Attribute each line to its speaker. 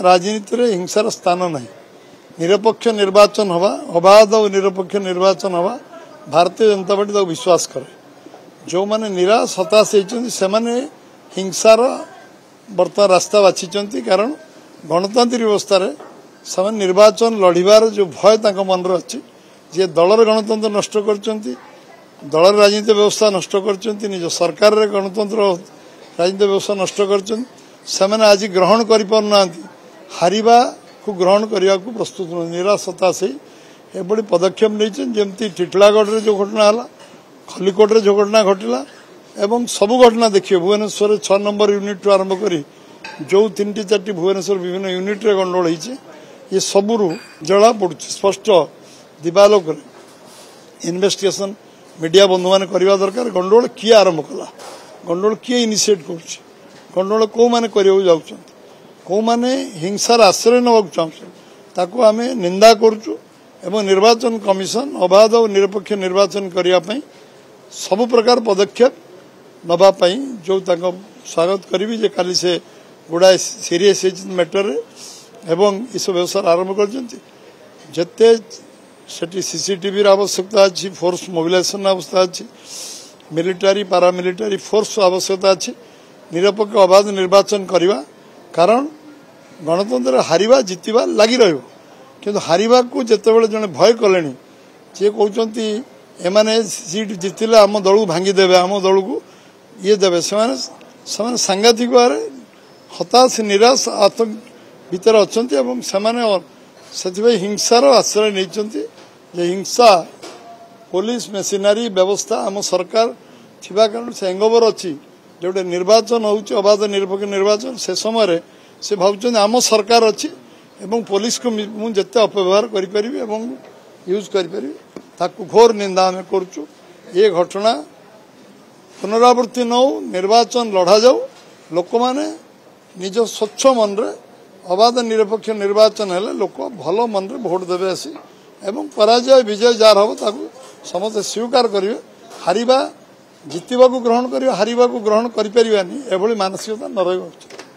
Speaker 1: राजनीति रे हिंसार स्थान ना निरपेक्ष निर्वाचन हवा अबाध और निरपेक्ष निर्वाचन हवा भारतीय जनता पार्टी तक विश्वास करे जो माने निराश हताश होती हिंसार बर्तमान रास्ता बाछी कारण गणतांत्रिक व्यवस्था से निर्वाचन लड़ार जो भय मन अच्छी जी दलर गणतंत्र नष्ट कर दलर राजनीतिक व्यवस्था नष्ट कर निज सरकार गणतंत्र राजनीतिक व्यवस्था नष्ट कर आज ग्रहण कर हारिबा को ग्रहण करने को प्रस्तुत निराश हताश एभली पदक्षेप नहीं टिटलागढ़ जो घटना है खलिकोट जो घटना घटला एवं सबू घटना देखिए भुवनेश्वर 6 नंबर यूनिट आरंभ करी जो 3-4 भुवनेश्वर विभिन्न यूनिट रे गंडोल होइछे ये सबुरु जला पड़ुछ स्पष्ट दिवालोक इन्वेस्टिगेशन मीडिया बंधु मैंने करवा दरकार गंडोल किए आरंभ कला गंडोल किए इनिशिएट करुछ गंडोल कौ माने करियो जाउछन कौ माने हिंसार आश्रय नबाक चाहछन ताको आमे निंदा करूछु एवं निर्वाचन कमिशन अबाध और निरपेक्ष निर्वाचन करने सबु प्रकार पदक्षेप नवाई जो स्वागत करी जे काली से गुड़ाए सीरीयस मैटर एवं इस व्यवसाय आरंभ करते सीसीटीवी आवश्यकता अच्छी फोर्स मोबिलाइजेशन आवश्यकता अच्छी मिलिटारी पारामिलिटारी फोर्स आवश्यकता अच्छी निरपेक्ष अबाध निर्वाचन करवा कारण गणतंत्र हारिबा जितवा लगी रहिबो किंतु हारिबा को जितेबाला जड़े भय कले सी कहते एमाने सीट जितिले आम दल को भांगीदेवे आम दल को ये देवे से सांघातिक भाव हताश निराश आतंक भितर अच्छा से हिंसार आश्रय नहीं हिंसा पुलिस मेसिनारी व्यवस्था आम सरकार थिबा कारण से हैंगओवर अच्छी जोटे निर्वाचन होउची अबाध निरपेक्ष निर्वाचन से समय से भावुं आम सरकार अच्छी एवं पुलिस को मुझे अपव्यवहार करी यूज करी घोर निंदा आम करुचु ये घटना पुनरावृत्ति न हो निर्वाचन लड़ा जाऊ लोक माने निज स्वच्छ मन रे अबाध निरपेक्ष निर्वाचन है लोक भल मन रे भोट देवे आसी एवं पराजय विजय जार हम ताकू समस्त स्वीकार करेंगे हारिबा जितवा को ग्रहण कर हारिबा को ग्रहण करें एभली मानसिकता न रही।